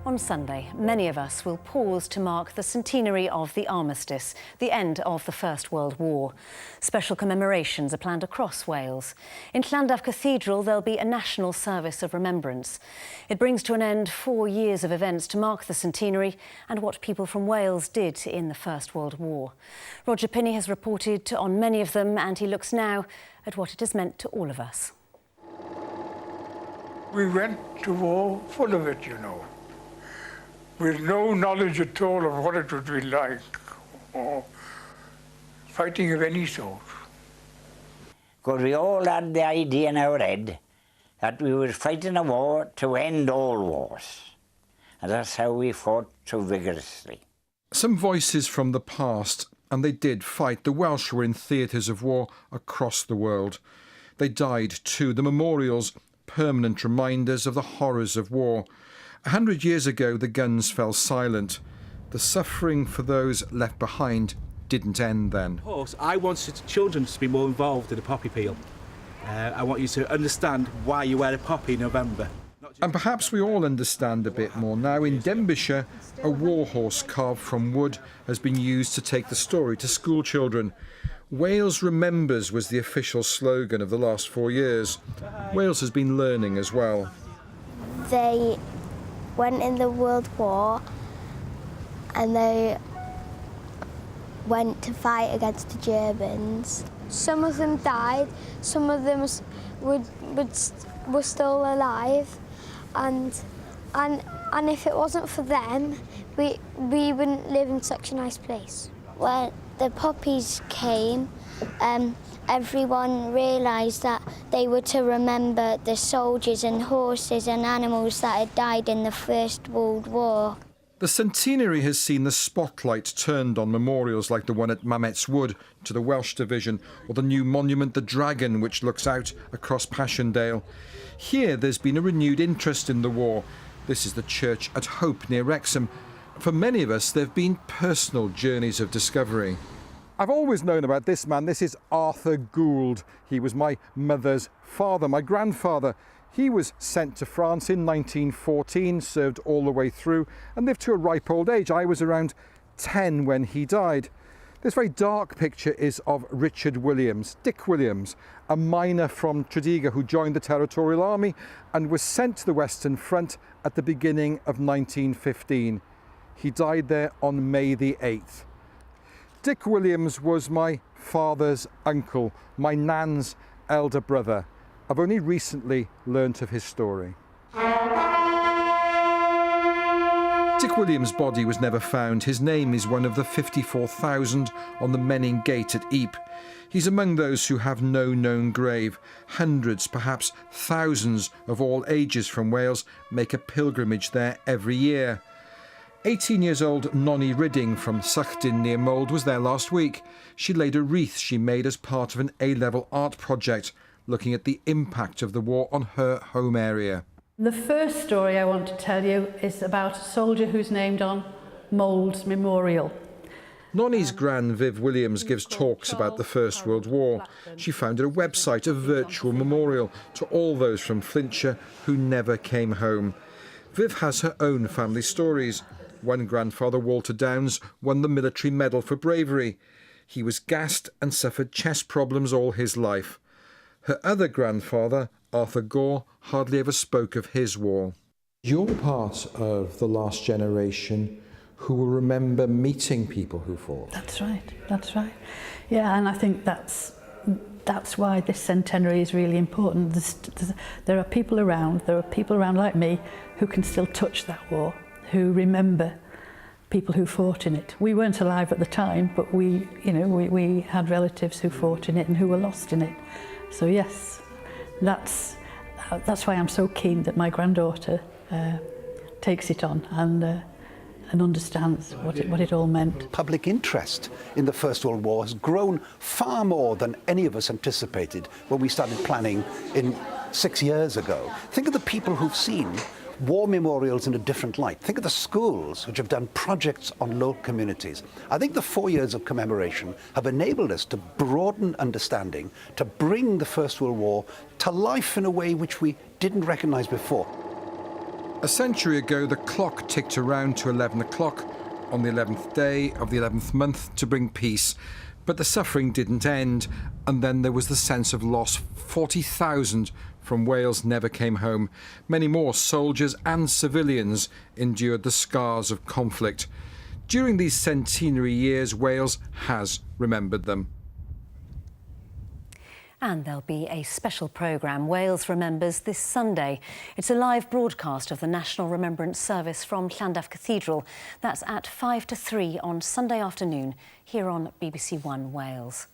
On Sunday, many of us will pause to mark the centenary of the armistice, the end of the First World War. Special commemorations are planned across Wales. In Llandaff Cathedral, there'll be a national service of remembrance. It brings to an end 4 years of events to mark the centenary and what people from Wales did in the First World War. Roger Pinney has reported on many of them, and he looks now at what it has meant to all of us. We went to war full of it, you know, with no knowledge at all of what it would be like, or fighting of any sort. Because we all had the idea in our head that we were fighting a war to end all wars. And that's how we fought so vigorously. Some voices from the past, and they did fight. The Welsh were in theatres of war across the world. They died too. The memorials, permanent reminders of the horrors of war. 100 years ago, the guns fell silent. The suffering for those left behind didn't end then. Of course, I wanted children to be more involved in the poppy peel. I want you to understand why you wear a poppy in November. And perhaps we all understand a bit more now. In Denbighshire, a war horse carved from wood has been used to take the story to school children. Wales Remembers was the official slogan of the last 4 years. Wales has been learning as well. They went in the World War and they went to fight against the Germans. Some of them died, some of them were still alive, and if it wasn't for them, we wouldn't live in such a nice place. When the poppies came, everyone realised that they were to remember the soldiers and horses and animals that had died in the First World War. The centenary has seen the spotlight turned on memorials like the one at Mamet's Wood to the Welsh division, or the new monument, the Dragon, which looks out across Passchendaele. Here there's been a renewed interest in the war. This is the church at Hope near Wrexham. For many of us, there have been personal journeys of discovery. I've always known about this man. This is Arthur Gould. He was my mother's father, my grandfather. He was sent to France in 1914, served all the way through, and lived to a ripe old age. I was around 10 when he died. This very dark picture is of Richard Williams, Dick Williams, a miner from Tredegar who joined the Territorial Army and was sent to the Western Front at the beginning of 1915. He died there on May the 8th. Dick Williams was my father's uncle, my nan's elder brother. I've only recently learnt of his story. Dick Williams' body was never found. His name is one of the 54,000 on the Menning Gate at Ypres. He's among those who have no known grave. Hundreds, perhaps thousands of all ages from Wales make a pilgrimage there every year. 18 years old Nonnie Ridding from Suchdin near Mold was there last week. She laid a wreath she made as part of an A-level art project, looking at the impact of the war on her home area. The first story I want to tell you is about a soldier who's named on Mold's memorial. Nonnie's gran Viv Williams gives talks about the First World War. She founded a website, a virtual memorial to all those from Flintshire who never came home. Viv has her own family stories. One grandfather, Walter Downs, won the Military Medal for bravery. He was gassed and suffered chest problems all his life. Her other grandfather, Arthur Gore, hardly ever spoke of his war. You're part of the last generation who will remember meeting people who fought. That's right. Yeah, and I think that's why this centenary is really important. There are people around like me who can still touch that war, who remember people who fought in it. We weren't alive at the time, but we had relatives who fought in it and who were lost in it. So yes, that's why I'm so keen that my granddaughter takes it on and understands what it all meant. Public interest in the First World War has grown far more than any of us anticipated when we started planning 6 years ago. Think of the people who've seen war memorials in a different light. Think of the schools which have done projects on local communities. I think the 4 years of commemoration have enabled us to broaden understanding, to bring the First World War to life in a way which we didn't recognise before. A century ago, the clock ticked around to 11 o'clock on the 11th day of the 11th month to bring peace. But the suffering didn't end, and then there was the sense of loss. 40,000 from Wales never came home. Many more soldiers and civilians endured the scars of conflict. During these centenary years, Wales has remembered them. And there'll be a special programme, Wales Remembers, this Sunday. It's a live broadcast of the National Remembrance Service from Llandaff Cathedral. That's at 2 to 3 on Sunday afternoon here on BBC One Wales.